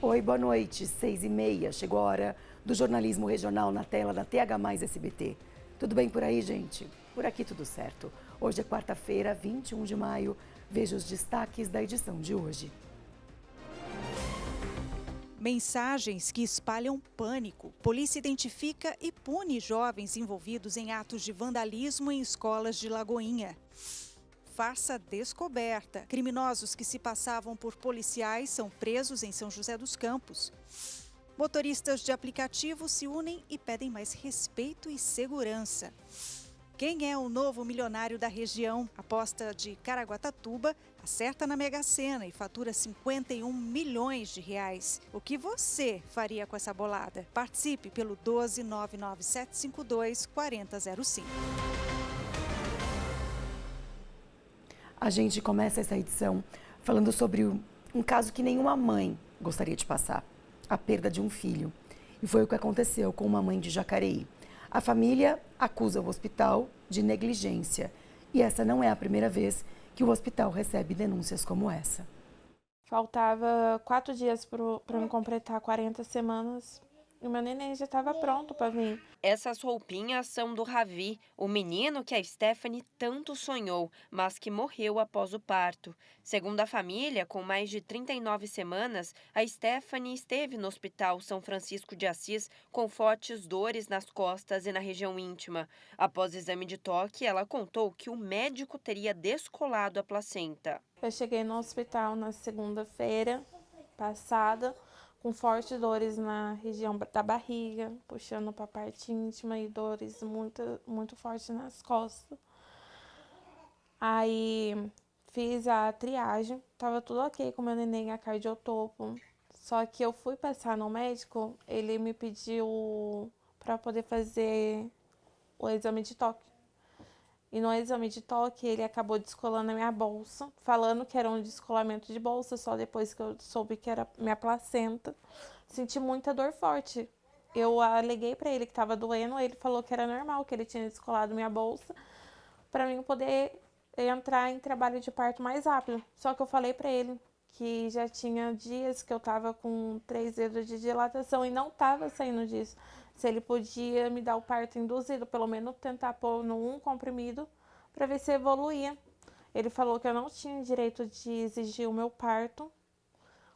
Oi, boa noite, 6h30. Chegou a hora do jornalismo regional na tela da TH+ SBT. Tudo bem por aí, gente? Por aqui tudo certo. Hoje é quarta-feira, 21 de maio. Veja os destaques da edição de hoje. Mensagens que espalham pânico. Polícia identifica e pune jovens envolvidos em atos de vandalismo em escolas de Lagoinha. Farsa descoberta. Criminosos que se passavam por policiais são presos em São José dos Campos. Motoristas de aplicativo se unem e pedem mais respeito e segurança. Quem é o novo milionário da região? Aposta de Caraguatatuba acerta na Mega Sena e fatura 51 milhões de reais. O que você faria com essa bolada? Participe pelo 12997524005. A gente começa essa edição falando sobre um caso que nenhuma mãe gostaria de passar, a perda de um filho. E foi o que aconteceu com uma mãe de Jacareí. A família acusa o hospital de negligência. E essa não é a primeira vez que o hospital recebe denúncias como essa. Faltava 4 dias para me completar 40 semanas. E o meu neném já estava pronto para vir. Essas roupinhas são do Ravi, o menino que a Stephanie tanto sonhou, mas que morreu após o parto. Segundo a família, com mais de 39 semanas, a Stephanie esteve no Hospital São Francisco de Assis com fortes dores nas costas e na região íntima. Após exame de toque, ela contou que o médico teria descolado a placenta. Eu cheguei no hospital na segunda-feira passada, com fortes dores na região da barriga, puxando para a parte íntima e dores muito fortes nas costas. Aí fiz a triagem, tava tudo ok com meu neném, a cardiotopo. Só que eu fui passar no médico, ele me pediu para poder fazer o exame de toque. E no exame de toque, ele acabou descolando a minha bolsa, falando que era um descolamento de bolsa, só depois que eu soube que era minha placenta. Senti muita dor forte. Eu aleguei para ele que estava doendo, ele falou que era normal, que ele tinha descolado minha bolsa, para mim poder entrar em trabalho de parto mais rápido. Só que eu falei para ele que já tinha dias que eu estava com 3 dedos de dilatação e não estava saindo disso. Se ele podia me dar o parto induzido, pelo menos tentar pôr um comprimido para ver se evoluía. Ele falou que eu não tinha direito de exigir o meu parto,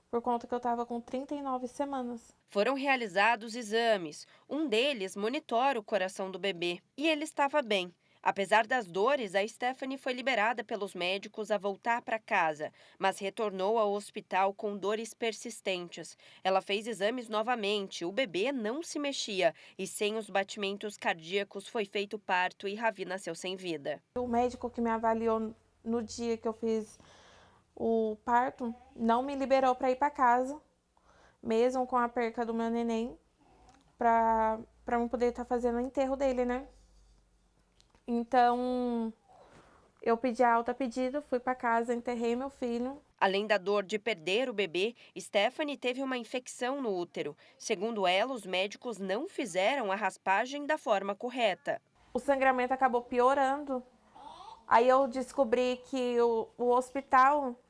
por conta que eu estava com 39 semanas. Foram realizados exames. Um deles monitora o coração do bebê e ele estava bem. Apesar das dores, a Stephanie foi liberada pelos médicos a voltar para casa, mas retornou ao hospital com dores persistentes. Ela fez exames novamente, o bebê não se mexia e sem os batimentos cardíacos foi feito o parto e Ravi nasceu sem vida. O médico que me avaliou no dia que eu fiz o parto não me liberou para ir para casa, mesmo com a perca do meu neném, para eu poder estar fazendo o enterro dele, né? Então, eu pedi a alta pedido, fui para casa, enterrei meu filho. Além da dor de perder o bebê, Stephanie teve uma infecção no útero. Segundo ela, os médicos não fizeram a raspagem da forma correta. O sangramento acabou piorando. Aí eu descobri que o hospital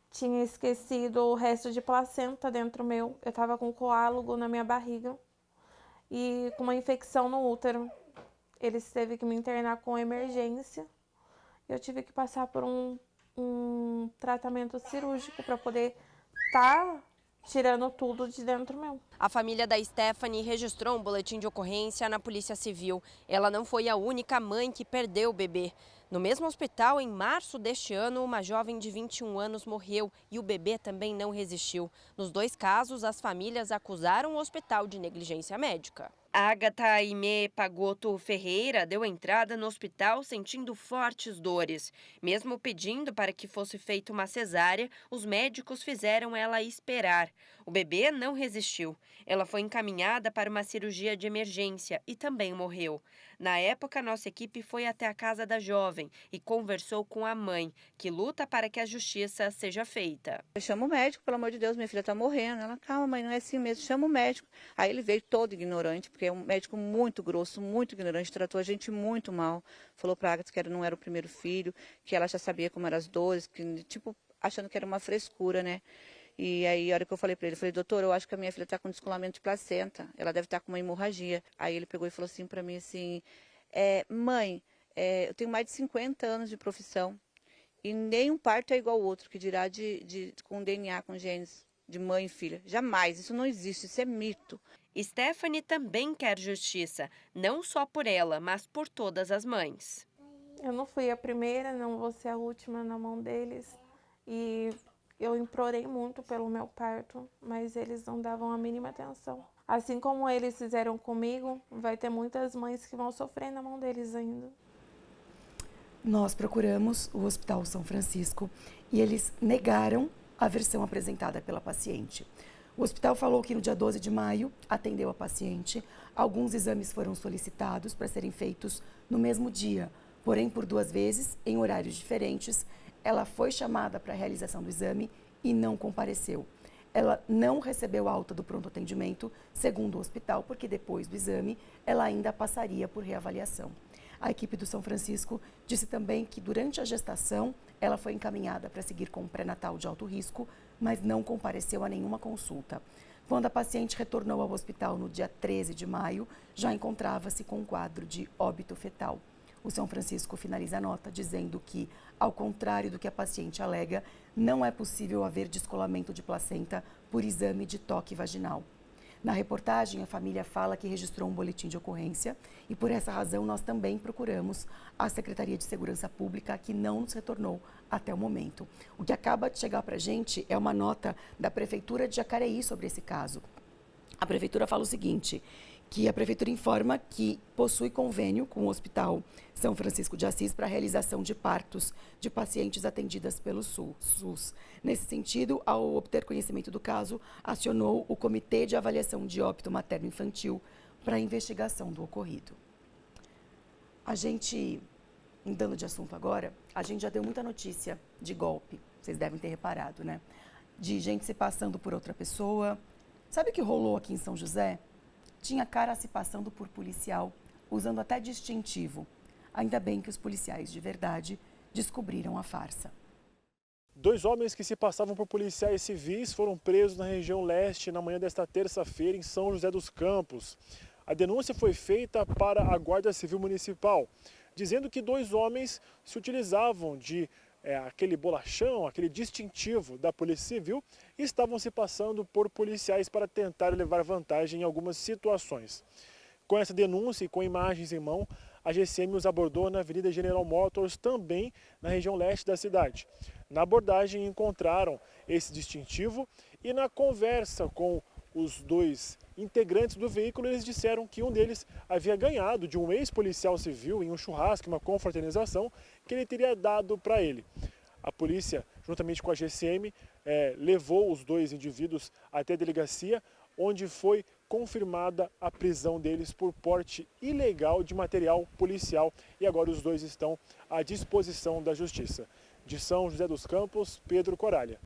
tinha esquecido o resto de placenta dentro meu. Eu estava com coágulo na minha barriga e com uma infecção no útero. Eles teve que me internar com emergência. Eu tive que passar por um tratamento cirúrgico para poder estar tirando tudo de dentro meu. A família da Stephanie registrou um boletim de ocorrência na Polícia Civil. Ela não foi a única mãe que perdeu o bebê. No mesmo hospital, em março deste ano, uma jovem de 21 anos morreu e o bebê também não resistiu. Nos dois casos, as famílias acusaram o hospital de negligência médica. Agatha Aimee Pagoto Ferreira deu entrada no hospital sentindo fortes dores. Mesmo pedindo para que fosse feita uma cesárea, os médicos fizeram ela esperar. O bebê não resistiu. Ela foi encaminhada para uma cirurgia de emergência e também morreu. Na época, nossa equipe foi até a casa da jovem e conversou com a mãe, que luta para que a justiça seja feita. Eu chamo o médico, pelo amor de Deus, minha filha está morrendo. Ela, calma, mãe, não é assim mesmo, chama o médico. Aí ele veio todo ignorante, porque é um médico muito grosso, muito ignorante, tratou a gente muito mal. Falou para a Agatha que não era o primeiro filho, que ela já sabia como eram as dores, que, tipo, achando que era uma frescura, né? E aí, a hora que eu falei para ele, eu falei, doutor, eu acho que a minha filha está com descolamento de placenta, ela deve estar com uma hemorragia. Aí ele pegou e falou assim para mim, assim, mãe, eu tenho mais de 50 anos de profissão e nenhum parto é igual ao outro, que dirá com DNA, com genes de mãe e filha. Jamais, isso não existe, isso é mito. Stephanie também quer justiça, não só por ela, mas por todas as mães. Eu não fui a primeira, não vou ser a última na mão deles. E eu implorei muito pelo meu parto, mas eles não davam a mínima atenção. Assim como eles fizeram comigo, vai ter muitas mães que vão sofrer na mão deles ainda. Nós procuramos o Hospital São Francisco e eles negaram a versão apresentada pela paciente. O hospital falou que no dia 12 de maio atendeu a paciente. Alguns exames foram solicitados para serem feitos no mesmo dia, porém por 2 vezes, em horários diferentes, ela foi chamada para a realização do exame e não compareceu. Ela não recebeu alta do pronto atendimento, segundo o hospital, porque depois do exame ela ainda passaria por reavaliação. A equipe do São Francisco disse também que durante a gestação ela foi encaminhada para seguir com um pré-natal de alto risco, mas não compareceu a nenhuma consulta. Quando a paciente retornou ao hospital no dia 13 de maio, já encontrava-se com um quadro de óbito fetal. O São Francisco finaliza a nota dizendo que, ao contrário do que a paciente alega, não é possível haver descolamento de placenta por exame de toque vaginal. Na reportagem, a família fala que registrou um boletim de ocorrência e, por essa razão, nós também procuramos a Secretaria de Segurança Pública, que não nos retornou até o momento. O que acaba de chegar para a gente é uma nota da Prefeitura de Jacareí sobre esse caso. A Prefeitura fala o seguinte, que a Prefeitura informa que possui convênio com o Hospital São Francisco de Assis para a realização de partos de pacientes atendidas pelo SUS. Nesse sentido, ao obter conhecimento do caso, acionou o Comitê de Avaliação de Óbito Materno-Infantil para a investigação do ocorrido. A gente, mudando de assunto agora, a gente já deu muita notícia de golpe, vocês devem ter reparado, né? De gente se passando por outra pessoa. Sabe o que rolou aqui em São José? Tinha cara se passando por policial, usando até distintivo. Ainda bem que os policiais de verdade descobriram a farsa. 2 homens que se passavam por policiais civis foram presos na região leste na manhã desta terça-feira em São José dos Campos. A denúncia foi feita para a Guarda Civil Municipal, dizendo que 2 homens se utilizavam de aquele bolachão, aquele distintivo da Polícia Civil e estavam se passando por policiais para tentar levar vantagem em algumas situações. Com essa denúncia e com imagens em mão, a GCM os abordou na Avenida General Motors, também na região leste da cidade. Na abordagem encontraram esse distintivo e na conversa com os 2 integrantes do veículo, eles disseram que um deles havia ganhado de um ex-policial civil em um churrasco, uma confraternização, que ele teria dado para ele. A polícia, juntamente com a GCM, levou os 2 indivíduos até a delegacia, onde foi confirmada a prisão deles por porte ilegal de material policial e agora os 2 estão à disposição da Justiça. De São José dos Campos, Pedro Coralha.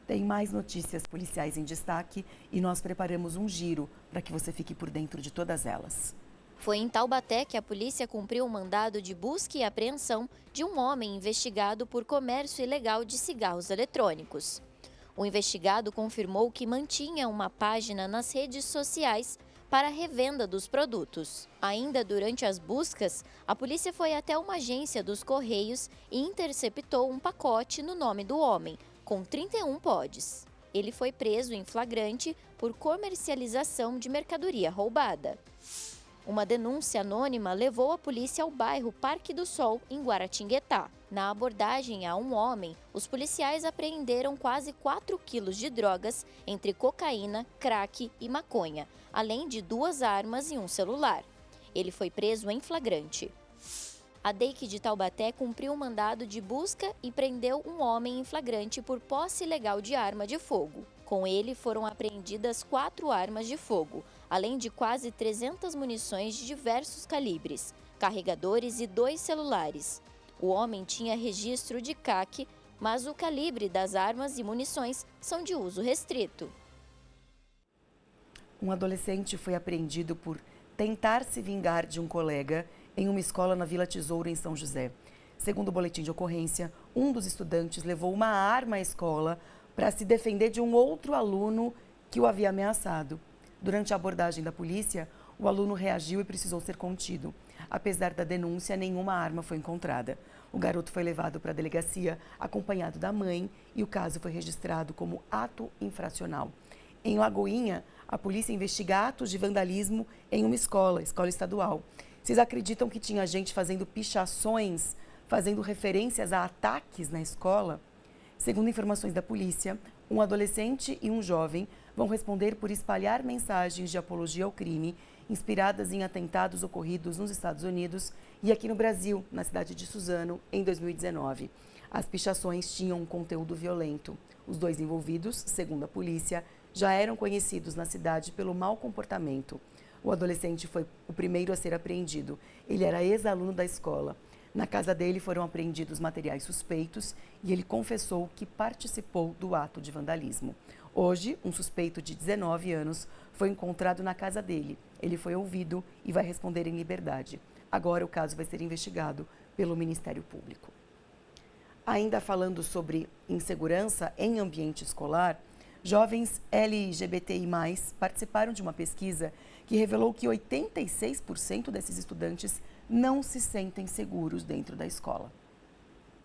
Tem mais notícias policiais em destaque e nós preparamos um giro para que você fique por dentro de todas elas. Foi em Taubaté que a polícia cumpriu um mandado de busca e apreensão de um homem investigado por comércio ilegal de cigarros eletrônicos. O investigado confirmou que mantinha uma página nas redes sociais para a revenda dos produtos. Ainda durante as buscas, a polícia foi até uma agência dos Correios e interceptou um pacote no nome do homem, com 31 pods. Ele foi preso em flagrante por comercialização de mercadoria roubada. Uma denúncia anônima levou a polícia ao bairro Parque do Sol, em Guaratinguetá. Na abordagem a um homem, os policiais apreenderam quase 4 quilos de drogas entre cocaína, crack e maconha, além de 2 armas e um celular. Ele foi preso em flagrante. A DEIC de Taubaté cumpriu um mandado de busca e prendeu um homem em flagrante por posse ilegal de arma de fogo. Com ele foram apreendidas 4 armas de fogo, além de quase 300 munições de diversos calibres, carregadores e 2 celulares. O homem tinha registro de CAC, mas o calibre das armas e munições são de uso restrito. Um adolescente foi apreendido por tentar se vingar de um colega em uma escola na Vila Tesouro, em São José. Segundo o boletim de ocorrência, um dos estudantes levou uma arma à escola para se defender de um outro aluno que o havia ameaçado. Durante a abordagem da polícia, o aluno reagiu e precisou ser contido. Apesar da denúncia, nenhuma arma foi encontrada. O garoto foi levado para a delegacia acompanhado da mãe e o caso foi registrado como ato infracional. Em Lagoinha, a polícia investiga atos de vandalismo em uma escola estadual. Vocês acreditam que tinha gente fazendo pichações, fazendo referências a ataques na escola? Segundo informações da polícia, um adolescente e um jovem vão responder por espalhar mensagens de apologia ao crime inspiradas em atentados ocorridos nos Estados Unidos e aqui no Brasil, na cidade de Suzano, em 2019. As pichações tinham um conteúdo violento. Os dois envolvidos, segundo a polícia, já eram conhecidos na cidade pelo mau comportamento. O adolescente foi o primeiro a ser apreendido. Ele era ex-aluno da escola. Na casa dele foram apreendidos materiais suspeitos e ele confessou que participou do ato de vandalismo. Hoje, um suspeito de 19 anos foi encontrado na casa dele. Ele foi ouvido e vai responder em liberdade. Agora o caso vai ser investigado pelo Ministério Público. Ainda falando sobre insegurança em ambiente escolar, jovens LGBTI+, participaram de uma pesquisa que revelou que 86% desses estudantes não se sentem seguros dentro da escola.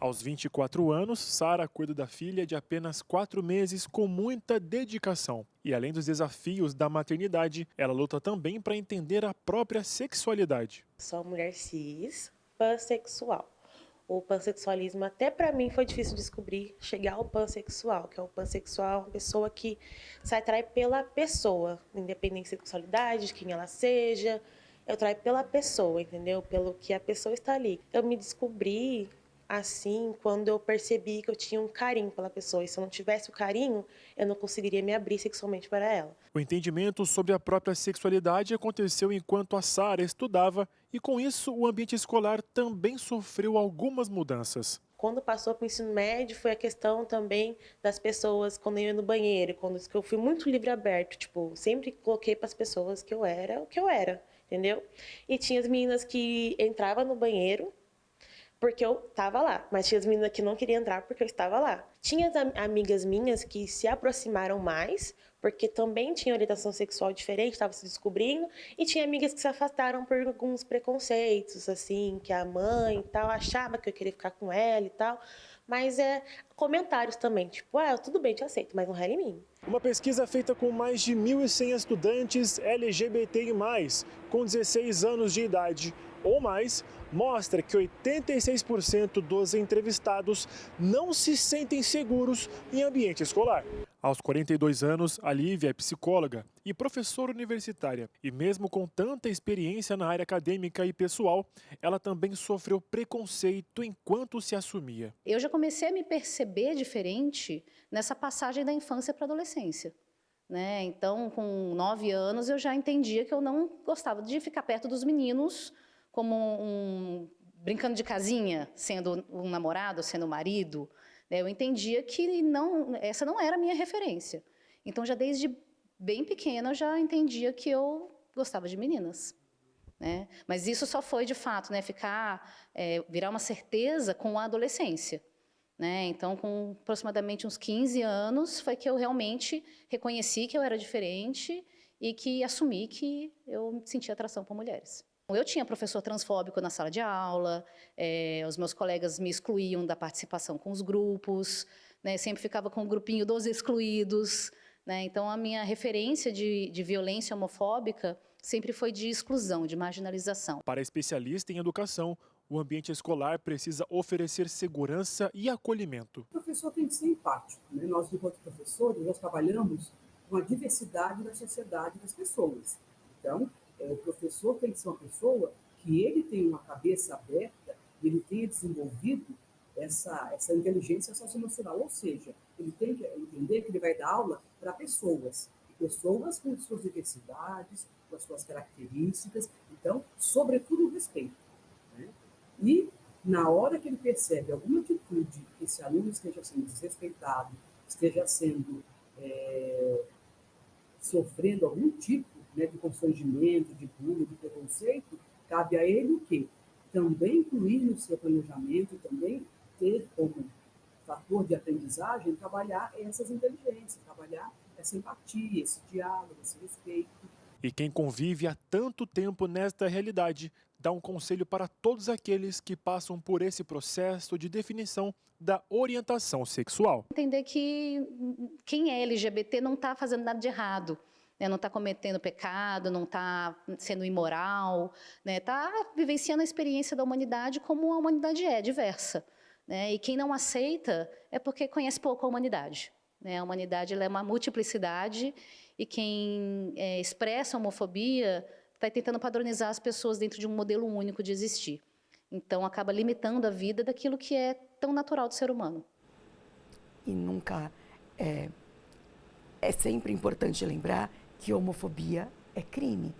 Aos 24 anos, Sara cuida da filha de apenas 4 meses com muita dedicação. E além dos desafios da maternidade, ela luta também para entender a própria sexualidade. Sou mulher cis, pansexual. O pansexualismo até para mim foi difícil descobrir, chegar ao pansexual, que é o pansexual, uma pessoa que se atrai pela pessoa, independente de sexualidade, de quem ela seja, eu atraio pela pessoa, entendeu? Pelo que a pessoa está ali. Eu me descobri assim quando eu percebi que eu tinha um carinho pela pessoa, e se eu não tivesse o carinho, eu não conseguiria me abrir sexualmente para ela. O entendimento sobre a própria sexualidade aconteceu enquanto a Sara estudava e, com isso, o ambiente escolar também sofreu algumas mudanças. Quando passou para o ensino médio, foi a questão também das pessoas, quando eu ia no banheiro, quando eu fui muito livre aberto, tipo, sempre coloquei para as pessoas que eu era o que eu era, entendeu? E tinha as meninas que entravam no banheiro porque eu estava lá, mas tinha as meninas que não queriam entrar porque eu estava lá. Tinha as amigas minhas que se aproximaram mais, porque também tinha orientação sexual diferente, estava se descobrindo, e tinha amigas que se afastaram por alguns preconceitos, assim, que a mãe e tal achava que eu queria ficar com ela e tal, mas comentários também, tipo, tudo bem, te aceito, mas não rela em mim. Uma pesquisa feita com mais de 1.100 estudantes LGBTI+, com 16 anos de idade ou mais, mostra que 86% dos entrevistados não se sentem seguros em ambiente escolar. Aos 42 anos, a Lívia é psicóloga e professora universitária. E mesmo com tanta experiência na área acadêmica e pessoal, ela também sofreu preconceito enquanto se assumia. Eu já comecei a me perceber diferente nessa passagem da infância para a adolescência. Então, com 9 anos, eu já entendia que eu não gostava de ficar perto dos meninos como brincando de casinha, sendo um namorado, sendo um marido. Eu entendia que essa não era a minha referência. Então, já desde bem pequena, eu já entendia que eu gostava de meninas. Mas isso só foi, de fato, virar uma certeza com a adolescência. Então, com aproximadamente uns 15 anos, foi que eu realmente reconheci que eu era diferente e que assumi que eu sentia atração por mulheres. Eu tinha professor transfóbico na sala de aula, os meus colegas me excluíam da participação com os grupos, sempre ficava com o grupinho dos excluídos. Então, a minha referência de violência homofóbica sempre foi de exclusão, de marginalização. Para a especialista em educação, o ambiente escolar precisa oferecer segurança e acolhimento. O professor tem que ser empático. Nós, enquanto professores, nós trabalhamos com a diversidade da sociedade das pessoas. Então, o professor tem que ser uma pessoa que ele tem uma cabeça aberta, ele tenha desenvolvido essa inteligência socioemocional, ou seja, ele tem que entender que ele vai dar aula para pessoas com suas diversidades, com as suas características, então, sobretudo o respeito. E, na hora que ele percebe alguma atitude que esse aluno esteja sendo desrespeitado, esteja sendo sofrendo algum tipo de constrangimento, de bullying, de preconceito, cabe a ele o quê? Também incluir no seu planejamento, também ter como fator de aprendizagem, trabalhar essas inteligências, trabalhar essa empatia, esse diálogo, esse respeito. E quem convive há tanto tempo nesta realidade dá um conselho para todos aqueles que passam por esse processo de definição da orientação sexual. Entender que quem é LGBT não está fazendo nada de errado, né? Não está cometendo pecado, não está sendo imoral, né? Está vivenciando a experiência da humanidade como a humanidade é, diversa, né? E quem não aceita é porque conhece pouco a humanidade, né? A humanidade ela é uma multiplicidade e quem expressa a homofobia está tentando padronizar as pessoas dentro de um modelo único de existir. Então, acaba limitando a vida daquilo que é tão natural do ser humano. E nunca é sempre importante lembrar que homofobia é crime.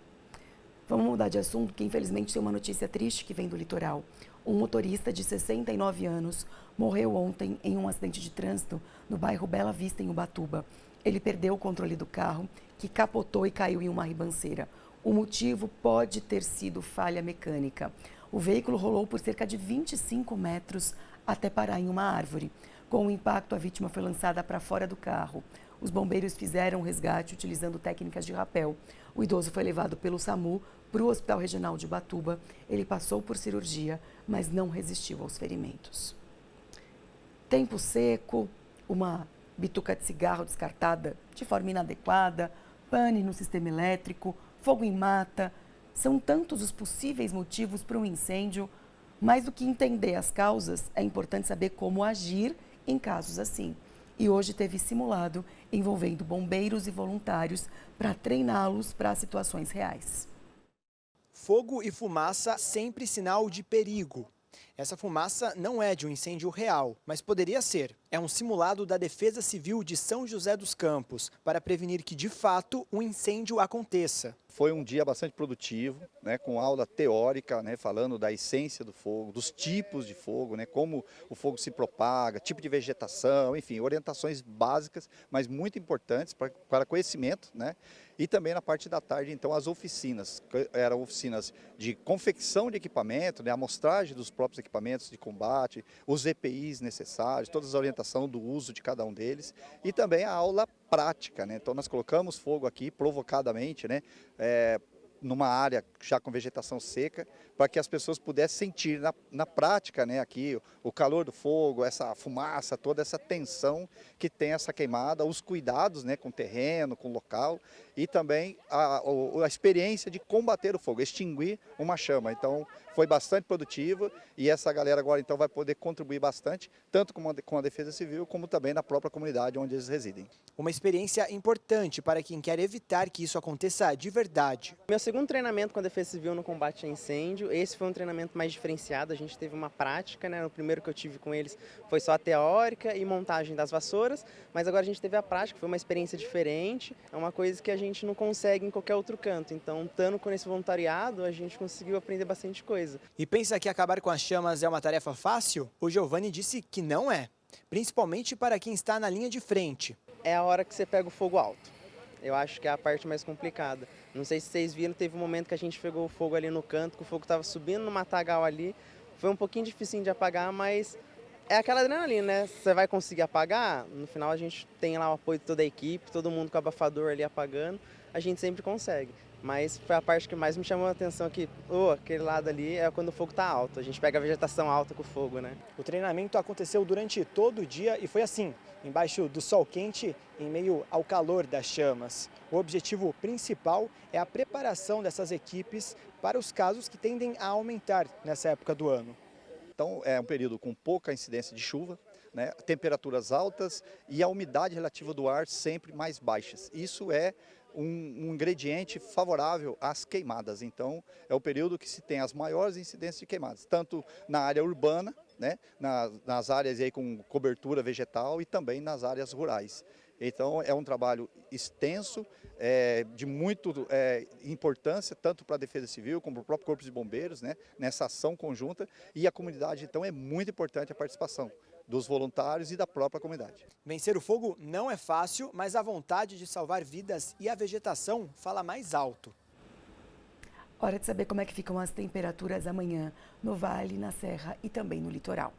Vamos mudar de assunto, que infelizmente tem uma notícia triste que vem do litoral. Um motorista de 69 anos morreu ontem em um acidente de trânsito no bairro Bela Vista, em Ubatuba. Ele perdeu o controle do carro, que capotou e caiu em uma ribanceira. O motivo pode ter sido falha mecânica. O veículo rolou por cerca de 25 metros até parar em uma árvore. Com o impacto, a vítima foi lançada para fora do carro. Os bombeiros fizeram o resgate utilizando técnicas de rapel. O idoso foi levado pelo SAMU para o Hospital Regional de Ubatuba. Ele passou por cirurgia, mas não resistiu aos ferimentos. Tempo seco, uma bituca de cigarro descartada de forma inadequada, pane no sistema elétrico, fogo em mata. São tantos os possíveis motivos para um incêndio. Mais do que entender as causas, é importante saber como agir em casos assim. E hoje teve simulado envolvendo bombeiros e voluntários para treiná-los para situações reais. Fogo e fumaça sempre sinal de perigo. Essa fumaça não é de um incêndio real, mas poderia ser. É um simulado da Defesa Civil de São José dos Campos para prevenir que, de fato, um incêndio aconteça. Foi um dia bastante produtivo, né, com aula teórica, né, falando da essência do fogo, dos tipos de fogo, né, como o fogo se propaga, tipo de vegetação, enfim, orientações básicas, mas muito importantes para conhecimento, né? E também na parte da tarde, então, as oficinas. Eram oficinas de confecção de equipamento, né, amostragem dos próprios equipamentos de combate, os EPIs necessários, todas as orientações do uso de cada um deles. E também a aula prática, né? Então, nós colocamos fogo aqui provocadamente, né, numa área já com vegetação seca, para que as pessoas pudessem sentir na prática, né, aqui o calor do fogo, essa fumaça, toda essa tensão que tem essa queimada, os cuidados, né, com o terreno, com o local e também a experiência de combater o fogo, extinguir uma chama. Então foi bastante produtivo e essa galera agora então vai poder contribuir bastante, tanto com a Defesa Civil como também na própria comunidade onde eles residem. Uma experiência importante para quem quer evitar que isso aconteça de verdade. Meu segundo treinamento com a Defesa Civil no combate a incêndio, esse foi um treinamento mais diferenciado, a gente teve uma prática, né? O primeiro que eu tive com eles foi só a teórica e montagem das vassouras, mas agora a gente teve a prática, foi uma experiência diferente, é uma coisa que a gente não consegue em qualquer outro canto, então estando com esse voluntariado a gente conseguiu aprender bastante coisa. E pensa que acabar com as chamas é uma tarefa fácil? O Giovanni disse que não é, principalmente para quem está na linha de frente. É a hora que você pega o fogo alto. Eu acho que é a parte mais complicada. Não sei se vocês viram, teve um momento que a gente pegou o fogo ali no canto, que o fogo estava subindo no matagal ali. Foi um pouquinho difícil de apagar, mas é aquela adrenalina, né? Você vai conseguir apagar, no final a gente tem lá o apoio de toda a equipe, todo mundo com o abafador ali apagando, a gente sempre consegue. Mas foi a parte que mais me chamou a atenção aqui, aquele lado ali é quando o fogo está alto, a gente pega a vegetação alta com o fogo, né? O treinamento aconteceu durante todo o dia e foi assim, embaixo do sol quente, em meio ao calor das chamas. O objetivo principal é a preparação dessas equipes para os casos que tendem a aumentar nessa época do ano. Então é um período com pouca incidência de chuva, né, temperaturas altas e a umidade relativa do ar sempre mais baixas. Isso é um ingrediente favorável às queimadas. Então, é o período que se tem as maiores incidências de queimadas, tanto na área urbana, né, nas áreas aí com cobertura vegetal e também nas áreas rurais. Então, é um trabalho extenso, de muita importância, tanto para a Defesa Civil como para o próprio Corpo de Bombeiros, né, nessa ação conjunta. E a comunidade, então, é muito importante a participação dos voluntários e da própria comunidade. Vencer o fogo não é fácil, mas a vontade de salvar vidas e a vegetação fala mais alto. Hora de saber como é que ficam as temperaturas amanhã no Vale, na Serra e também no litoral.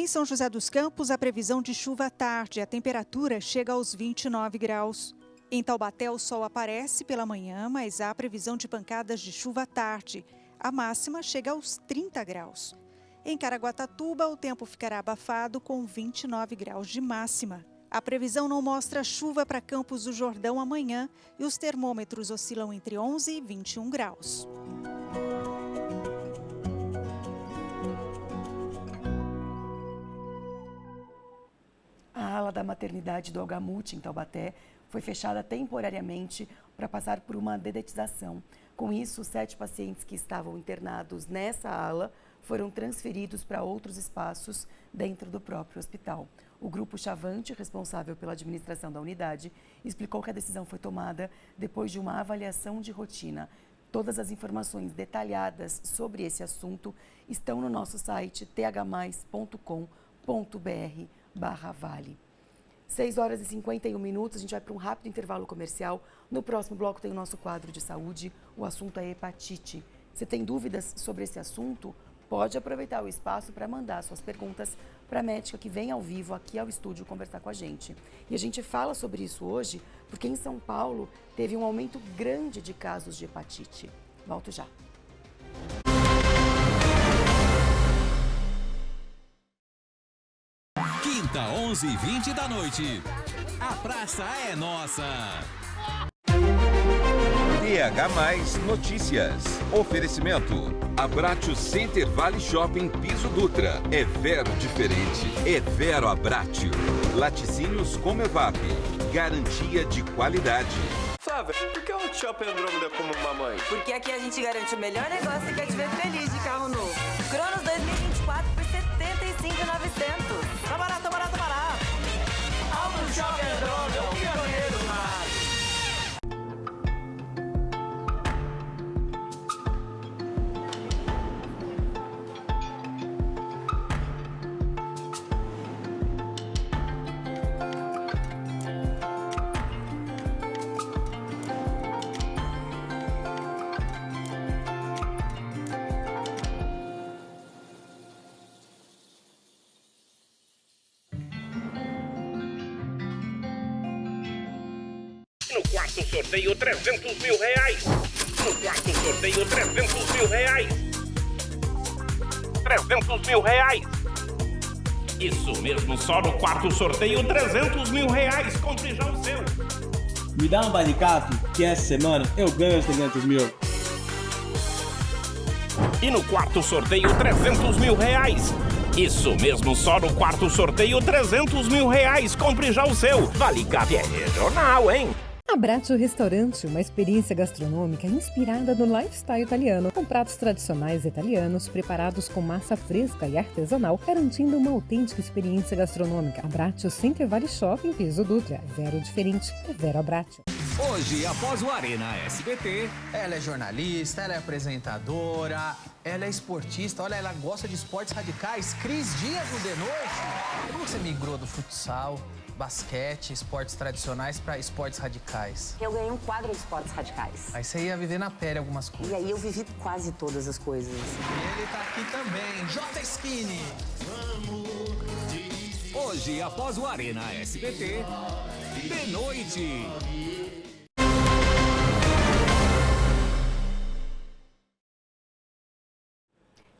São José dos Campos, a previsão de chuva à tarde. A temperatura chega aos 29 graus. Em Taubaté, o sol aparece pela manhã, mas há previsão de pancadas de chuva à tarde. A máxima chega aos 30 graus. Em Caraguatatuba, o tempo ficará abafado com 29 graus de máxima. A previsão não mostra chuva para Campos do Jordão amanhã e os termômetros oscilam entre 11 e 21 graus. A ala da maternidade do Algamute, em Taubaté, foi fechada temporariamente para passar por uma dedetização. Com isso, 7 pacientes que estavam internados nessa ala foram transferidos para outros espaços dentro do próprio hospital. O grupo Chavante, responsável pela administração da unidade, explicou que a decisão foi tomada depois de uma avaliação de rotina. Todas as informações detalhadas sobre esse assunto estão no nosso site thmais.com.br/vale. 6 horas e 51 minutos, a gente vai para um rápido intervalo comercial. No próximo bloco tem o nosso quadro de saúde, o assunto é hepatite. Você tem dúvidas sobre esse assunto? Pode aproveitar o espaço para mandar suas perguntas para a médica que vem ao vivo aqui ao estúdio conversar com a gente. E a gente fala sobre isso hoje porque em São Paulo teve um aumento grande de casos de hepatite. Volto já. Quinta, 11h20 da noite. A praça é nossa. TH+ Notícias. Oferecimento. Abratio Center Vale Shopping Piso Dutra. É Vero diferente. É Vero Abratio. Laticínios Comevap. Garantia de qualidade. Flávia, por que o Shopping Andrômeda como mamãe? Porque aqui a gente garante o melhor negócio que é te ver feliz de carro novo. Cronos 2024 por R$75.900. Tá barato, tá barato, tá barato. Alto Shopping Andrômeda, o pioneiro do mar. No quarto sorteio, R$300 mil. No quarto sorteio, R$300 mil. R$300 mil. Isso mesmo, só no quarto sorteio, R$300 mil. Compre já o seu. Me dá um baricato que essa semana eu ganho os 300 mil. E no quarto sorteio, R$300 mil. Isso mesmo, só no quarto sorteio, R$300 mil. Compre já o seu. Valicap é regional, hein? Abratio Restaurante, uma experiência gastronômica inspirada no lifestyle italiano, com pratos tradicionais italianos preparados com massa fresca e artesanal, garantindo uma autêntica experiência gastronômica. Abratio Center Vale Shopping Piso Dutra. Vero diferente, é Vero Abratio. Hoje, após o Arena SBT... Ela é jornalista, ela é apresentadora, ela é esportista, olha, ela gosta de esportes radicais. Cris Dias no The Noite. Como você migrou do futsal, basquete, esportes tradicionais para esportes radicais? Eu ganhei um quadro de esportes radicais. Aí você ia viver na pele algumas coisas. E aí eu vivi quase todas as coisas. E ele tá aqui também, J. Skinny. Hoje, após o Arena SBT, The Noite.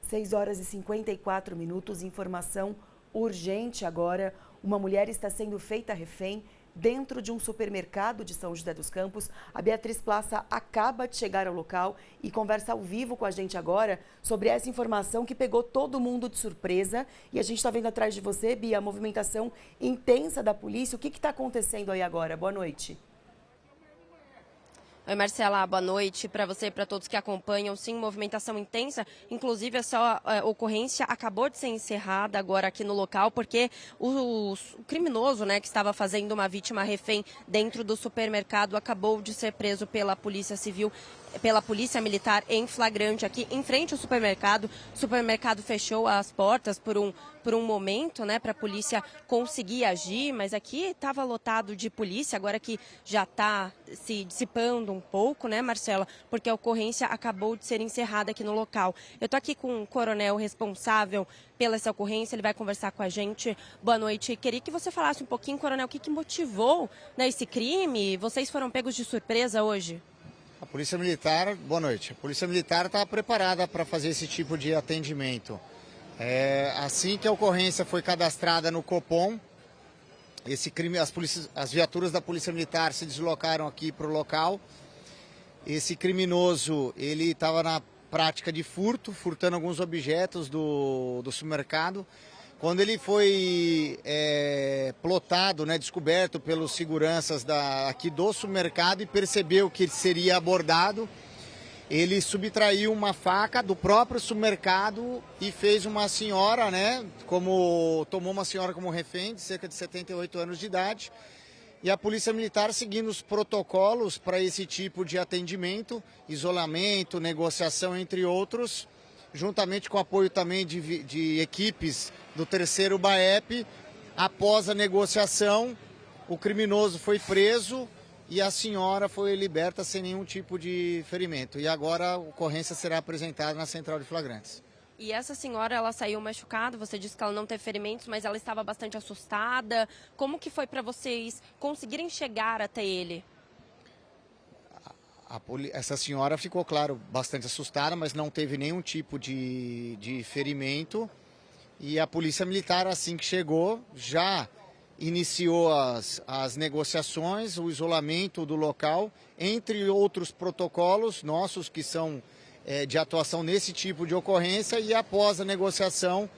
6 horas e 54 minutos, informação urgente agora. Uma mulher está sendo feita refém dentro de um supermercado de São José dos Campos. A Beatriz Plaça acaba de chegar ao local e conversa ao vivo com a gente agora sobre essa informação que pegou todo mundo de surpresa. E a gente está vendo atrás de você, Bia, a movimentação intensa da polícia. O que está acontecendo aí agora? Boa noite. Oi, Marcela, boa noite para você e para todos que acompanham. Sim, movimentação intensa. Inclusive, essa ocorrência acabou de ser encerrada agora aqui no local, porque o criminoso, né, que estava fazendo uma vítima refém dentro do supermercado acabou de ser preso pela Polícia Civil. pela Polícia Militar em flagrante aqui em frente ao supermercado. O supermercado fechou as portas por um momento, né, para a polícia conseguir agir, mas aqui estava lotado de polícia, agora que já está se dissipando um pouco, né, Marcela, porque a ocorrência acabou de ser encerrada aqui no local. Eu estou aqui com o coronel responsável pela essa ocorrência, ele vai conversar com a gente. Boa noite. Queria que você falasse um pouquinho, coronel, o que motivou, né, esse crime? Vocês foram pegos de surpresa hoje? A Polícia Militar, boa noite. A Polícia Militar está preparada para fazer esse tipo de atendimento. Assim que a ocorrência foi cadastrada no Copom, esse crime, as viaturas da Polícia Militar se deslocaram aqui para o local. Esse criminoso, ele estava na prática de furtando alguns objetos do supermercado. Quando ele foi plotado, né, descoberto pelos seguranças aqui do supermercado e percebeu que ele seria abordado, ele subtraiu uma faca do próprio supermercado e fez uma senhora, né, tomou uma senhora como refém, de cerca de 78 anos de idade. E a Polícia Militar, seguindo os protocolos para esse tipo de atendimento, isolamento, negociação, entre outros, juntamente com o apoio também de equipes do 3º BAEP, após a negociação, o criminoso foi preso e a senhora foi liberta sem nenhum tipo de ferimento. E agora a ocorrência será apresentada na Central de Flagrantes. E essa senhora, ela saiu machucada, você disse que ela não teve ferimentos, mas ela estava bastante assustada. Como que foi para vocês conseguirem chegar até ele? Essa senhora ficou, claro, bastante assustada, mas não teve nenhum tipo de ferimento. E a Polícia Militar, assim que chegou, já iniciou as negociações, o isolamento do local, entre outros protocolos nossos que são de atuação nesse tipo de ocorrência. E após a negociação,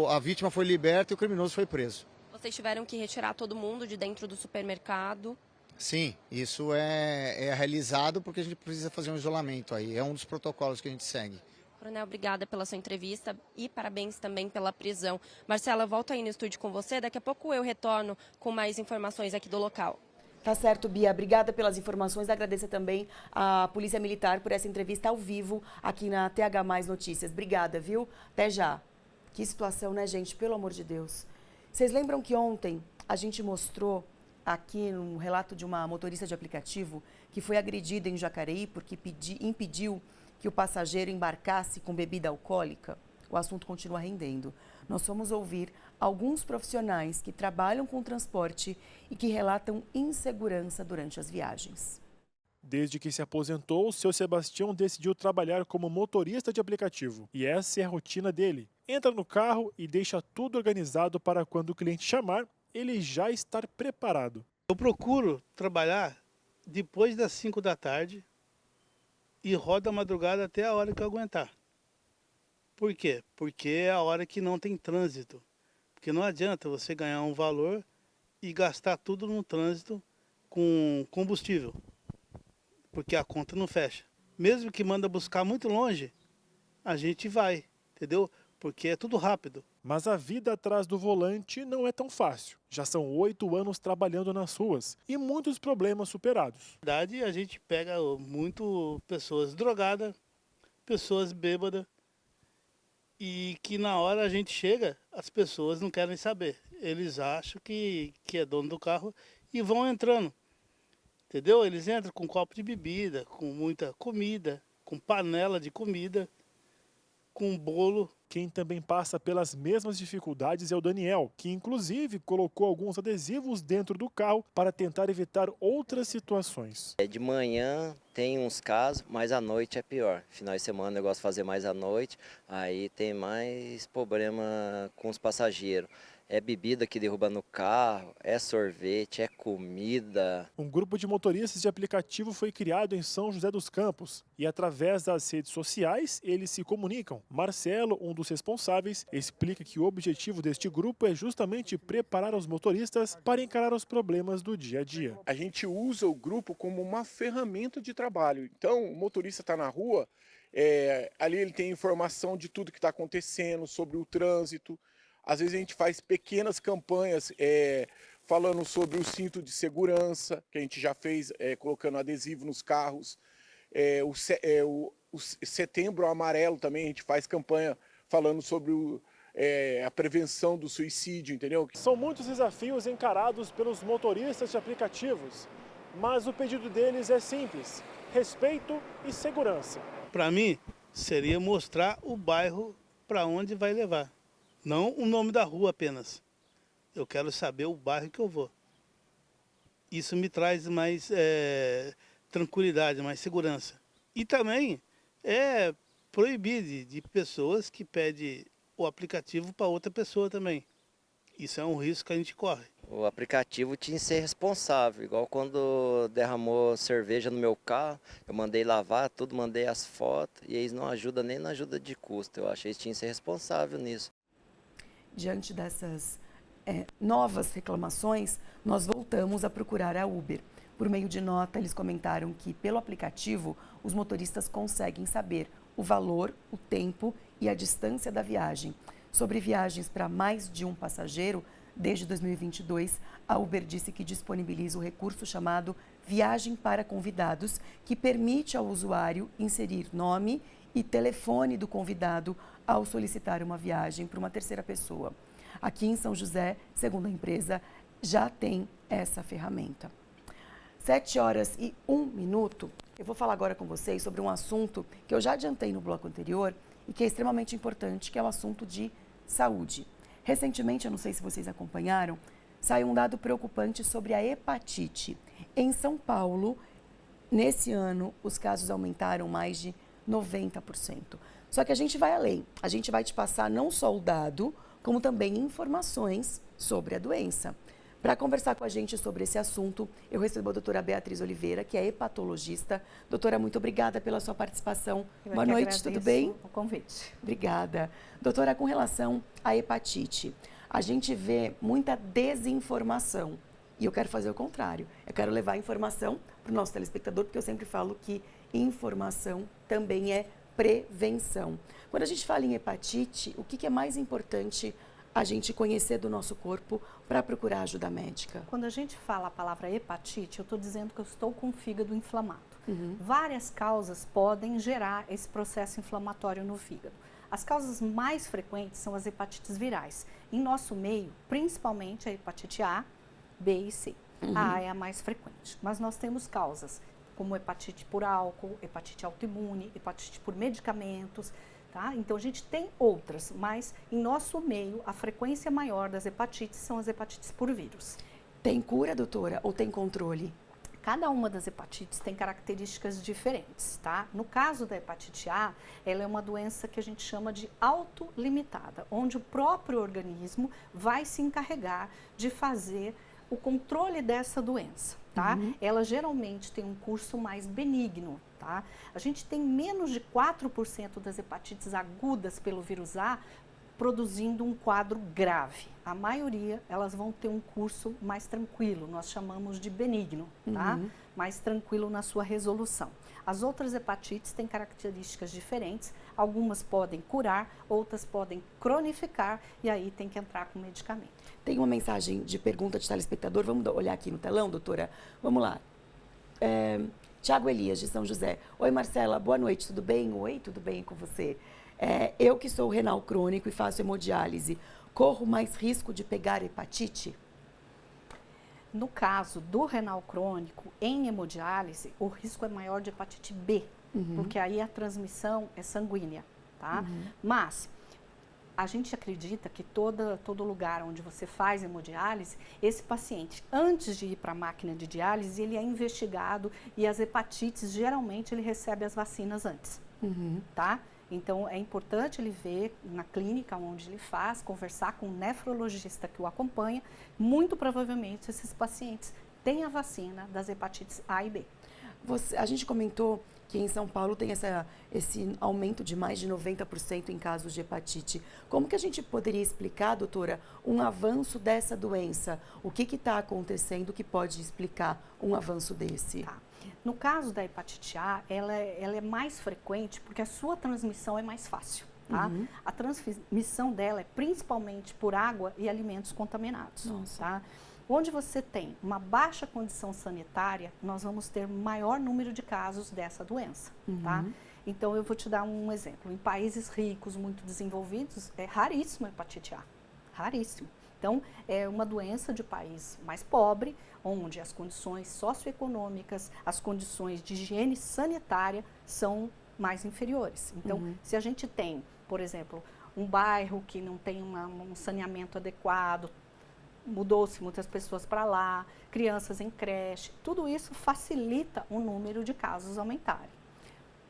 a vítima foi liberta e o criminoso foi preso. Vocês tiveram que retirar todo mundo de dentro do supermercado? Sim, isso é realizado porque a gente precisa fazer um isolamento aí, é um dos protocolos que a gente segue. Coronel, obrigada pela sua entrevista e parabéns também pela prisão. Marcela, eu volto aí no estúdio com você, daqui a pouco eu retorno com mais informações aqui do local. Tá certo, Bia. Obrigada pelas informações. Agradeço também à Polícia Militar por essa entrevista ao vivo aqui na TH Mais Notícias. Obrigada, viu? Até já. Que situação, né, gente? Pelo amor de Deus. Vocês lembram que ontem a gente mostrou aqui um relato de uma motorista de aplicativo que foi agredida em Jacareí porque impediu que o passageiro embarcasse com bebida alcoólica? O assunto continua rendendo. Nós fomos ouvir alguns profissionais que trabalham com transporte e que relatam insegurança durante as viagens. Desde que se aposentou, o seu Sebastião decidiu trabalhar como motorista de aplicativo. E essa é a rotina dele. Entra no carro e deixa tudo organizado para quando o cliente chamar, ele já estar preparado. Eu procuro trabalhar depois das 5 da tarde e rodo a madrugada até a hora que eu aguentar. Por quê? Porque é a hora que não tem trânsito. Porque não adianta você ganhar um valor e gastar tudo no trânsito com combustível. Porque a conta não fecha. Mesmo que manda buscar muito longe, a gente vai, entendeu? Porque é tudo rápido. Mas a vida atrás do volante não é tão fácil. Já são 8 anos trabalhando nas ruas e muitos problemas superados. Na verdade, a gente pega muito pessoas drogadas, pessoas bêbadas, e que na hora a gente chega, as pessoas não querem saber. Eles acham que é dono do carro e vão entrando. Entendeu? Eles entram com copo de bebida, com muita comida, com panela de comida, com bolo. Quem também passa pelas mesmas dificuldades é o Daniel, que inclusive colocou alguns adesivos dentro do carro para tentar evitar outras situações. De manhã tem uns casos, mas à noite é pior. Final de semana eu gosto de fazer mais à noite, aí tem mais problema com os passageiros. É bebida que derruba no carro, é sorvete, é comida. Um grupo de motoristas de aplicativo foi criado em São José dos Campos e através das redes sociais eles se comunicam. Marcelo, um dos responsáveis, explica que o objetivo deste grupo é justamente preparar os motoristas para encarar os problemas do dia a dia. A gente usa o grupo como uma ferramenta de trabalho. Então o motorista está na rua, ali ele tem informação de tudo que está acontecendo sobre o trânsito. Às vezes a gente faz pequenas campanhas falando sobre o cinto de segurança, que a gente já fez colocando adesivo nos carros. O Setembro Amarelo também, a gente faz campanha falando sobre a prevenção do suicídio, entendeu? São muitos desafios encarados pelos motoristas de aplicativos, mas o pedido deles é simples: respeito e segurança. Para mim, seria mostrar o bairro para onde vai levar, não o nome da rua apenas. Eu quero saber o bairro que eu vou. Isso me traz mais tranquilidade, mais segurança. E também proibir de pessoas que pedem o aplicativo para outra pessoa também. Isso é um risco que a gente corre. O aplicativo tinha que ser responsável, igual quando derramou cerveja no meu carro, eu mandei lavar tudo, mandei as fotos, e eles não ajudam nem na ajuda de custo. Eu achei que tinha que ser responsável nisso. Diante dessas novas reclamações, nós voltamos a procurar a Uber. Por meio de nota, eles comentaram que, pelo aplicativo, os motoristas conseguem saber o valor, o tempo e a distância da viagem. Sobre viagens para mais de um passageiro, desde 2022, a Uber disse que disponibiliza o recurso chamado Viagem para Convidados, que permite ao usuário inserir nome e telefone do convidado ao solicitar uma viagem para uma terceira pessoa. Aqui em São José, segundo a empresa, já tem essa ferramenta. 7h01, eu vou falar agora com vocês sobre um assunto que eu já adiantei no bloco anterior e que é extremamente importante, que é o assunto de saúde. Recentemente, eu não sei se vocês acompanharam, saiu um dado preocupante sobre a hepatite. Em São Paulo, nesse ano, os casos aumentaram mais de 90%. Só que a gente vai além, a gente vai te passar não só o dado, como também informações sobre a doença. Para conversar com a gente sobre esse assunto, eu recebo a doutora Beatriz Oliveira, que é hepatologista. Doutora, muito obrigada pela sua participação. Boa noite, tudo bem? O convite. Obrigada. Doutora, com relação à hepatite, a gente vê muita desinformação. E eu quero fazer o contrário. Eu quero levar a informação para o nosso telespectador, porque eu sempre falo que informação também é prevenção. Quando a gente fala em hepatite, o que é mais importante a gente conhecer do nosso corpo para procurar ajuda médica? Quando a gente fala a palavra hepatite, eu estou dizendo que eu estou com o fígado inflamado. Várias causas podem gerar esse processo inflamatório no fígado. As causas mais frequentes são as hepatites virais. Em nosso meio, principalmente a hepatite A, B e C. A A é a mais frequente, mas nós temos causas como hepatite por álcool, hepatite autoimune, hepatite por medicamentos. Tá? Então, a gente tem outras, mas em nosso meio, a frequência maior das hepatites são as hepatites por vírus. Tem cura, doutora, ou tem controle? Cada uma das hepatites tem características diferentes, tá? No caso da hepatite A, ela é uma doença que a gente chama de autolimitada, onde o próprio organismo vai se encarregar de fazer o controle dessa doença, tá? Ela geralmente tem um curso mais benigno, tá? A gente tem menos de 4% das hepatites agudas pelo vírus A produzindo um quadro grave. A maioria, elas vão ter um curso mais tranquilo, nós chamamos de benigno, tá? Mais tranquilo na sua resolução. As outras hepatites têm características diferentes, algumas podem curar, outras podem cronificar e aí tem que entrar com medicamento. Tem uma mensagem de pergunta de telespectador, vamos olhar aqui no telão, doutora? Vamos lá. Tiago Elias, de São José. Oi, Marcela, boa noite, tudo bem? Oi, tudo bem com você? Eu que sou renal crônico e faço hemodiálise, corro mais risco de pegar hepatite? No caso do renal crônico, em hemodiálise, o risco é maior de hepatite B, porque aí a transmissão é sanguínea, tá? Mas a gente acredita que todo lugar onde você faz hemodiálise, esse paciente, antes de ir para a máquina de diálise, ele é investigado e as hepatites, geralmente, ele recebe as vacinas antes, tá? Então, é importante ele ver na clínica onde ele faz, conversar com o nefrologista que o acompanha. Muito provavelmente, esses pacientes têm a vacina das hepatites A e B. A gente comentou que em São Paulo tem esse aumento de mais de 90% em casos de hepatite. Como que a gente poderia explicar, doutora, um avanço dessa doença? O que está acontecendo que pode explicar um avanço desse? Tá. No caso da hepatite A, ela é mais frequente porque a sua transmissão é mais fácil, tá? A transmissão dela é principalmente por água e alimentos contaminados, tá? Onde você tem uma baixa condição sanitária, nós vamos ter maior número de casos dessa doença, tá? Então, eu vou te dar um exemplo. Em países ricos, muito desenvolvidos, é raríssimo a hepatite A, raríssimo. Então, é uma doença de país mais pobre, onde as condições socioeconômicas, as condições de higiene sanitária são mais inferiores. Então, se a gente tem, por exemplo, um bairro que não tem um saneamento adequado, mudou-se muitas pessoas para lá, crianças em creche, tudo isso facilita o número de casos aumentarem.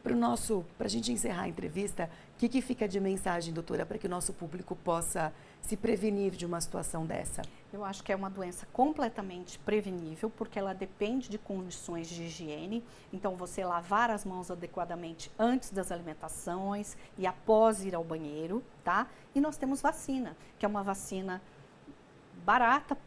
Para a gente encerrar a entrevista, o que fica de mensagem, doutora, para que o nosso público possa se prevenir de uma situação dessa? Eu acho que é uma doença completamente prevenível, porque ela depende de condições de higiene. Então, você lavar as mãos adequadamente antes das alimentações e após ir ao banheiro, tá? E nós temos vacina, que é uma vacina barata,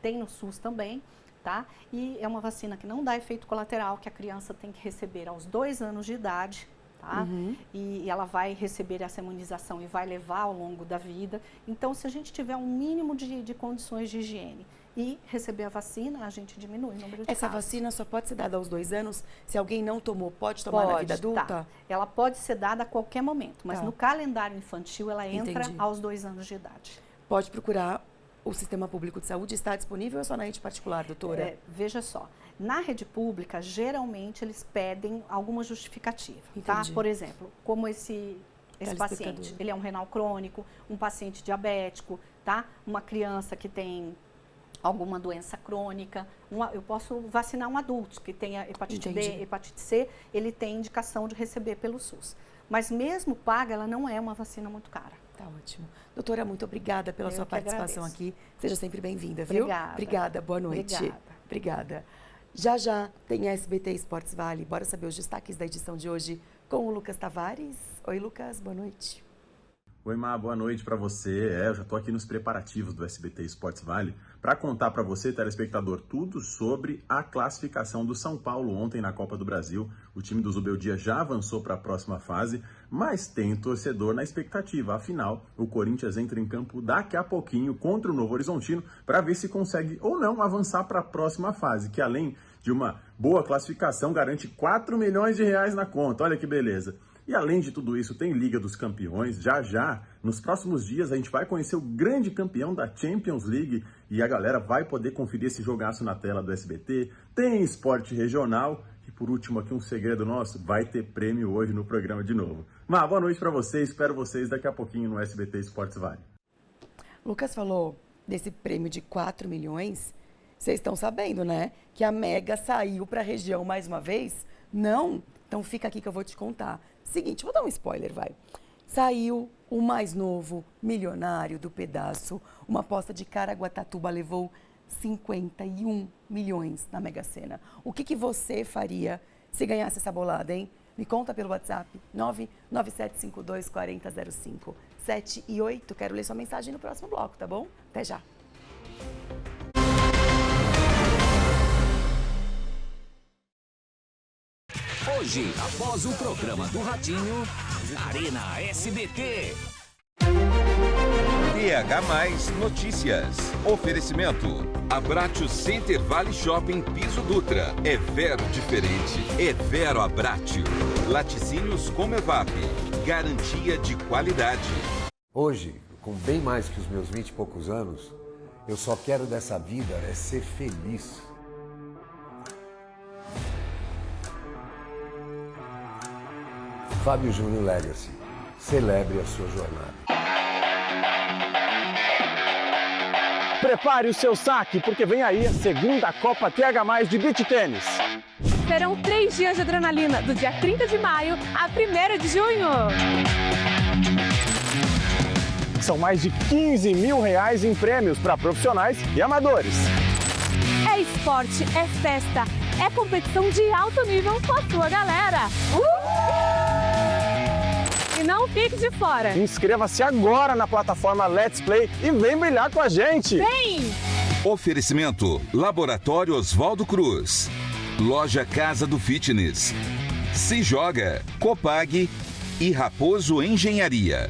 tem no SUS também, tá? E é uma vacina que não dá efeito colateral, que a criança tem que receber aos 2 anos de idade, tá? E ela vai receber essa imunização e vai levar ao longo da vida. Então, se a gente tiver um mínimo de condições de higiene e receber a vacina, a gente diminui o número de Essa casos. vacina só pode ser dada aos 2 anos? Se alguém não tomou, pode tomar na vida adulta? Tá. Ela pode ser dada a qualquer momento, mas no calendário infantil ela entra aos 2 anos de idade. Pode procurar o Sistema Público de Saúde, está disponível ou é só na rede particular, doutora? Veja só, na rede pública, geralmente eles pedem alguma justificativa, tá? Por exemplo, como esse paciente, ele é um renal crônico, um paciente diabético, tá? Uma criança que tem alguma doença crônica, eu posso vacinar um adulto que tenha hepatite B, hepatite C, ele tem indicação de receber pelo SUS. Mas mesmo paga, ela não é uma vacina muito cara. Tá ótimo. Doutora, muito obrigada pela sua participação aqui. Seja sempre bem-vinda, viu? Obrigada. Obrigada, boa noite. Obrigada. Já tem a SBT Esportes Vale. Bora saber os destaques da edição de hoje com o Lucas Tavares. Oi, Lucas, boa noite. Oi, Má, boa noite para você. Eu já estou aqui nos preparativos do SBT Esportes Vale para contar para você, telespectador, tudo sobre a classificação do São Paulo ontem na Copa do Brasil. O time do Zubeldia já avançou para a próxima fase, mas tem torcedor na expectativa. Afinal, o Corinthians entra em campo daqui a pouquinho contra o Novo Horizontino para ver se consegue ou não avançar para a próxima fase, que além de uma boa classificação garante R$4 milhões na conta. Olha que beleza. E além de tudo isso, tem Liga dos Campeões. Já, nos próximos dias, a gente vai conhecer o grande campeão da Champions League e a galera vai poder conferir esse jogaço na tela do SBT. Tem esporte regional e, por último, aqui um segredo nosso, vai ter prêmio hoje no programa de novo. Mas boa noite para vocês, espero vocês daqui a pouquinho no SBT Esportes Vale. Lucas falou desse prêmio de 4 milhões. Vocês estão sabendo, né? Que a Mega saiu para a região mais uma vez? Não? Então fica aqui que eu vou te contar. Seguinte, vou dar um spoiler, vai. Saiu o mais novo milionário do pedaço. Uma aposta de Caraguatatuba levou 51 milhões na Mega Sena. O que você faria se ganhasse essa bolada, hein? Me conta pelo WhatsApp, 997524005. 7 e 8, quero ler sua mensagem no próximo bloco, tá bom? Até já. Hoje, após o programa do Ratinho, Arena SBT. TH+ Notícias. Oferecimento. Abratio Center Vale Shopping Piso Dutra. É Vero diferente. É Vero Abratio. Laticínios Comevap. Garantia de qualidade. Hoje, com bem mais que os meus 20 e poucos anos, eu só quero dessa vida é ser feliz. Fábio Júnior Legacy. Celebre a sua jornada. Prepare o seu saque, porque vem aí a segunda Copa TH+ de Beach Tênis. Serão 3 dias de adrenalina, do dia 30 de maio a 1º de junho. São mais de R$15 mil em prêmios para profissionais e amadores. É esporte, é festa, é competição de alto nível com a sua galera. E não fique de fora. Inscreva-se agora na plataforma Let's Play e vem brilhar com a gente. Vem! Oferecimento Laboratório Oswaldo Cruz. Loja Casa do Fitness. Se Joga, Copag e Raposo Engenharia.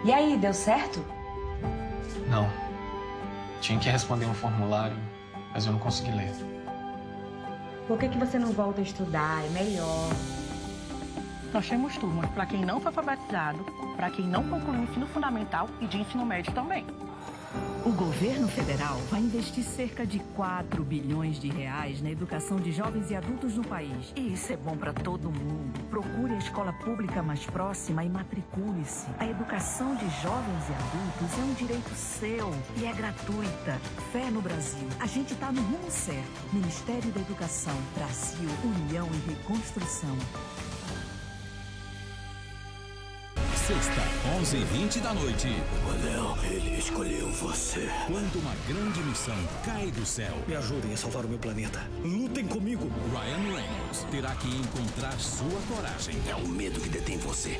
E aí, deu certo? Não. Tinha que responder um formulário, mas eu não consegui ler. Por que você não volta a estudar? É melhor. Nós temos turmas para quem não foi alfabetizado, para quem não concluiu o ensino fundamental e de ensino médio também. O governo federal vai investir cerca de 4 bilhões de reais na educação de jovens e adultos no país. E isso é bom para todo mundo. Procure a escola pública mais próxima e matricule-se. A educação de jovens e adultos é um direito seu e é gratuita. Fé no Brasil. A gente está no rumo certo. Ministério da Educação. Brasil, União e Reconstrução. Sexta, 11h20 da noite. O anel, ele escolheu você. Quando uma grande missão cai do céu. Me ajudem a salvar o meu planeta. Lutem comigo. Ryan Reynolds terá que encontrar sua coragem. É o medo que detém você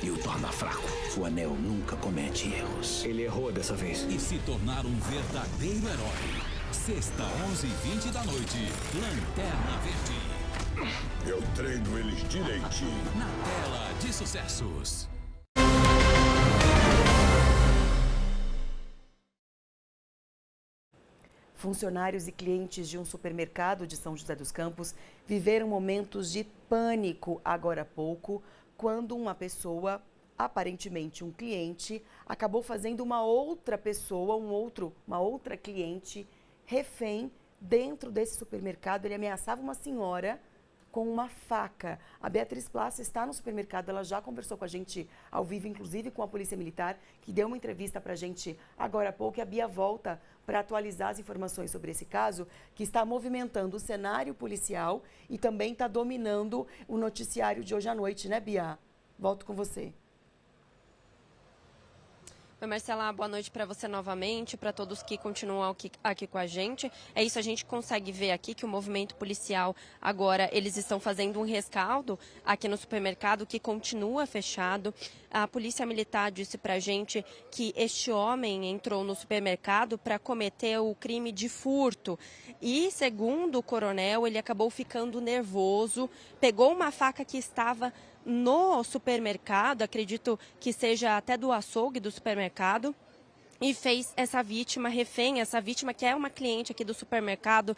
e o torna fraco. O anel nunca comete erros. Ele errou dessa vez. E se tornar um verdadeiro herói. Sexta, 11h20 da noite. Lanterna Verde. Eu treino eles direitinho. Na tela de sucessos. Funcionários e clientes de um supermercado de São José dos Campos viveram momentos de pânico agora há pouco, quando uma pessoa, aparentemente um cliente, acabou fazendo uma outra pessoa, uma outra cliente, refém dentro desse supermercado. Ele ameaçava uma senhora com uma faca. A Beatriz Plaça está no supermercado, ela já conversou com a gente ao vivo, inclusive com a Polícia Militar, que deu uma entrevista para a gente agora há pouco, e a Bia volta para atualizar as informações sobre esse caso, que está movimentando o cenário policial e também está dominando o noticiário de hoje à noite, né, Bia? Volto com você. Oi, Marcela, boa noite para você novamente, para todos que continuam aqui com a gente. É isso, a gente consegue ver aqui que o movimento policial agora, eles estão fazendo um rescaldo aqui no supermercado que continua fechado. A Polícia Militar disse para a gente que este homem entrou no supermercado para cometer o crime de furto. E, segundo o coronel, ele acabou ficando nervoso, pegou uma faca que estava no supermercado, acredito que seja até do açougue do supermercado, e fez essa vítima refém, essa vítima que é uma cliente aqui do supermercado,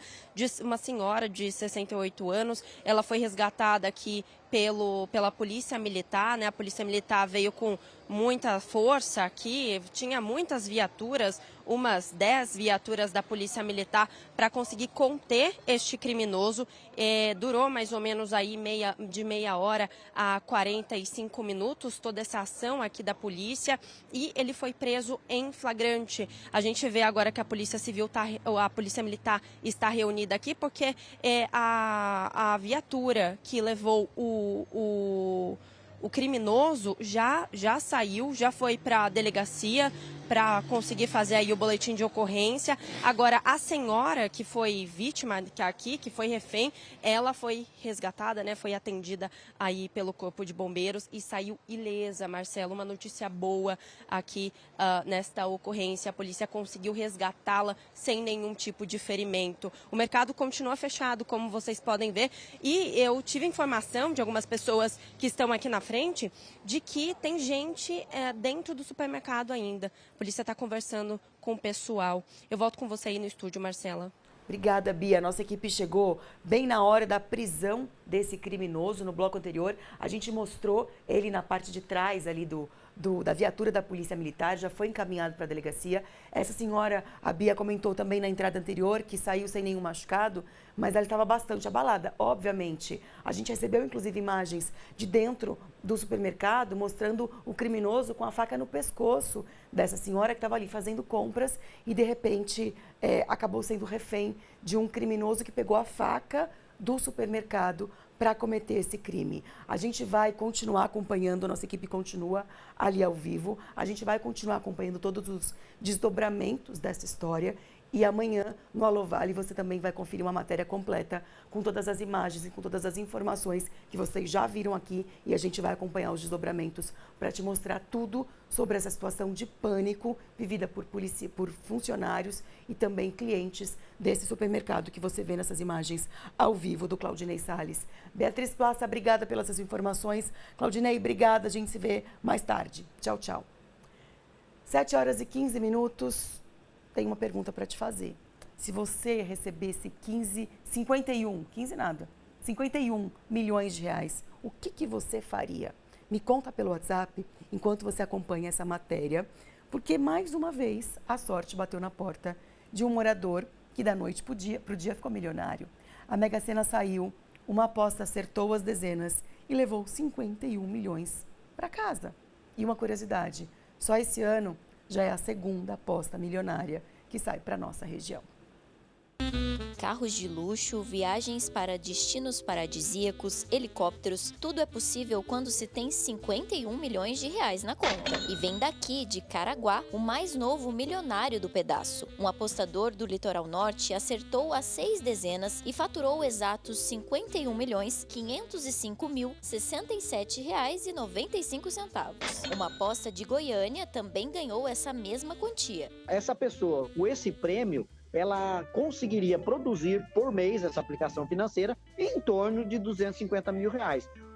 uma senhora de 68 anos. Ela foi resgatada aqui pela Polícia Militar, né? A Polícia Militar veio com muita força aqui, tinha muitas viaturas, umas 10 viaturas da Polícia Militar para conseguir conter este criminoso. Durou mais ou menos aí de meia hora a 45 minutos toda essa ação aqui da polícia, e ele foi preso em flagrante. A gente vê agora que a Polícia Civil a Polícia Militar está reunida aqui porque a viatura que levou o criminoso já saiu, já foi para a delegacia para conseguir fazer aí o boletim de ocorrência. Agora, a senhora que foi vítima aqui, que foi refém, ela foi resgatada, né? Foi atendida aí pelo Corpo de Bombeiros e saiu ilesa, Marcelo. Uma notícia boa aqui nesta ocorrência. A polícia conseguiu resgatá-la sem nenhum tipo de ferimento. O mercado continua fechado, como vocês podem ver, e eu tive informação de algumas pessoas que estão aqui na frente de que tem gente dentro do supermercado ainda. A polícia está conversando com o pessoal. Eu volto com você aí no estúdio, Marcela. Obrigada, Bia. Nossa equipe chegou bem na hora da prisão desse criminoso. No bloco anterior, a gente mostrou ele na parte de trás ali da viatura da Polícia Militar, já foi encaminhado para a delegacia. Essa senhora, a Bia comentou também na entrada anterior, que saiu sem nenhum machucado, mas ela estava bastante abalada, obviamente. A gente recebeu, inclusive, imagens de dentro do supermercado, mostrando o criminoso com a faca no pescoço dessa senhora que estava ali fazendo compras e, de repente, acabou sendo refém de um criminoso que pegou a faca do supermercado para cometer esse crime. A gente vai continuar acompanhando, a nossa equipe continua ali ao vivo, a gente vai continuar acompanhando todos os desdobramentos dessa história, e amanhã, no Alô Vale, você também vai conferir uma matéria completa com todas as imagens e com todas as informações que vocês já viram aqui, e a gente vai acompanhar os desdobramentos para te mostrar tudo sobre essa situação de pânico vivida por funcionários e também clientes desse supermercado que você vê nessas imagens ao vivo do Claudinei Salles. Beatriz Plaça, obrigada pelas suas informações. Claudinei, obrigada, a gente se vê mais tarde. Tchau, tchau. 7h15, tem uma pergunta para te fazer. Se você recebesse 51 milhões de reais, o que você faria? Me conta pelo WhatsApp enquanto você acompanha essa matéria, porque mais uma vez a sorte bateu na porta de um morador que da noite para o dia ficou milionário. A Mega Sena saiu, uma aposta acertou as dezenas e levou 51 milhões para casa. E uma curiosidade, só esse ano já é a segunda aposta milionária que sai para a nossa região. Carros de luxo, viagens para destinos paradisíacos, helicópteros, tudo é possível quando se tem 51 milhões de reais na conta. E vem daqui, de Caraguá, o mais novo milionário do pedaço. Um apostador do litoral norte acertou as 6 dezenas e faturou exatos R$ 51.505.067,95. Uma aposta de Goiânia também ganhou essa mesma quantia. Essa pessoa, com esse prêmio, ela conseguiria produzir por mês essa aplicação financeira em torno de R$ 250 mil.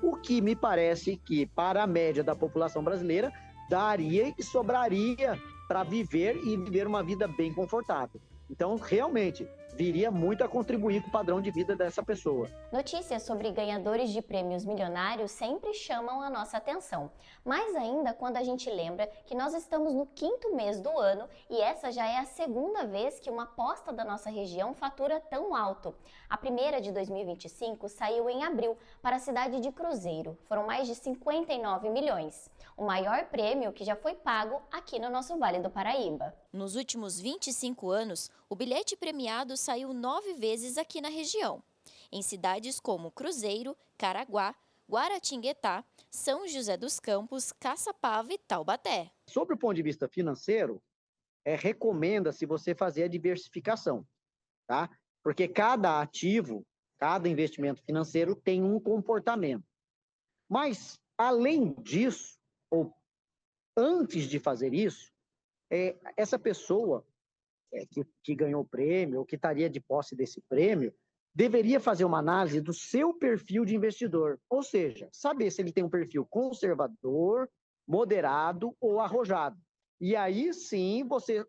O que me parece que, para a média da população brasileira, daria e sobraria para viver e viver uma vida bem confortável. Então, realmente, viria muito a contribuir com o padrão de vida dessa pessoa. Notícias sobre ganhadores de prêmios milionários sempre chamam a nossa atenção. Mais ainda quando a gente lembra que nós estamos no 5º mês do ano e essa já é a segunda vez que uma aposta da nossa região fatura tão alto. A primeira, de 2025, saiu em abril para a cidade de Cruzeiro. Foram mais de 59 milhões. O maior prêmio que já foi pago aqui no nosso Vale do Paraíba. Nos últimos 25 anos, o bilhete premiado saiu 9 vezes aqui na região, em cidades como Cruzeiro, Caraguá, Guaratinguetá, São José dos Campos, Caçapava e Taubaté. Sobre o ponto de vista financeiro, recomenda-se você fazer a diversificação, tá? Porque cada ativo, cada investimento financeiro tem um comportamento. Mas, além disso, ou antes de fazer isso, essa pessoa que ganhou o prêmio ou que estaria de posse desse prêmio deveria fazer uma análise do seu perfil de investidor, ou seja, saber se ele tem um perfil conservador, moderado ou arrojado. E aí sim você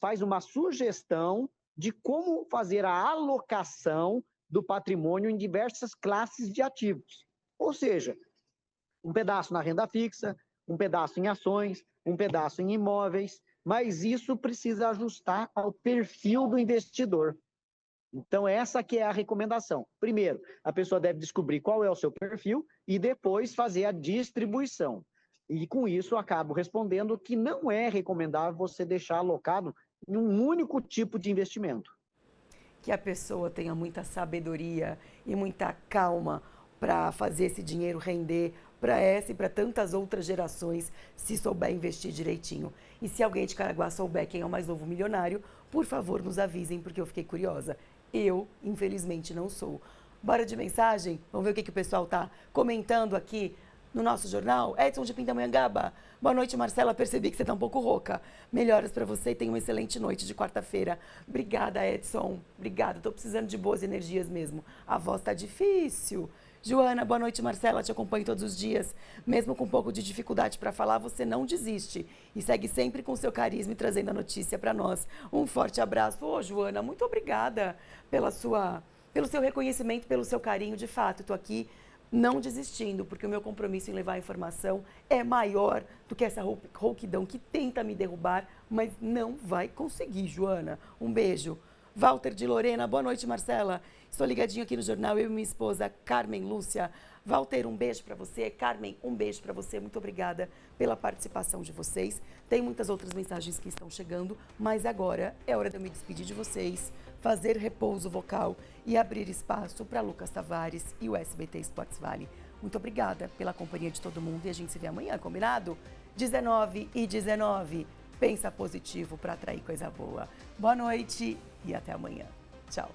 faz uma sugestão de como fazer a alocação do patrimônio em diversas classes de ativos, ou seja, um pedaço na renda fixa, um pedaço em ações, um pedaço em imóveis, mas isso precisa ajustar ao perfil do investidor. Então, essa que é a recomendação. Primeiro, a pessoa deve descobrir qual é o seu perfil e depois fazer a distribuição. E com isso, eu acabo respondendo que não é recomendável você deixar alocado em um único tipo de investimento. Que a pessoa tenha muita sabedoria e muita calma para fazer esse dinheiro render para essa e para tantas outras gerações, se souber investir direitinho. E se alguém de Caraguá souber quem é o mais novo milionário, por favor, nos avisem, porque eu fiquei curiosa. Eu, infelizmente, não sou. Bora de mensagem? Vamos ver o que o pessoal está comentando aqui no nosso jornal. Edson de Pindamonhangaba. Boa noite, Marcela. Percebi que você está um pouco rouca. Melhoras para você e tenha uma excelente noite de quarta-feira. Obrigada, Edson. Obrigada. Estou precisando de boas energias mesmo. A voz está difícil. Joana, boa noite, Marcela, te acompanho todos os dias. Mesmo com um pouco de dificuldade para falar, você não desiste e segue sempre com seu carisma e trazendo a notícia para nós. Um forte abraço. Ô, Joana, muito obrigada pelo seu reconhecimento, pelo seu carinho. De fato, estou aqui não desistindo, porque o meu compromisso em levar a informação é maior do que essa rouquidão que tenta me derrubar, mas não vai conseguir, Joana. Um beijo. Walter de Lorena, boa noite, Marcela. Estou ligadinho aqui no jornal, eu e minha esposa Carmen Lúcia. Walter, um beijo para você. Carmen, um beijo para você. Muito obrigada pela participação de vocês. Tem muitas outras mensagens que estão chegando, mas agora é hora de eu me despedir de vocês, fazer repouso vocal e abrir espaço para Lucas Tavares e o SBT Esportes Vale. Muito obrigada pela companhia de todo mundo e a gente se vê amanhã, combinado? 19h19. Pensa positivo para atrair coisa boa. Boa noite e até amanhã. Tchau.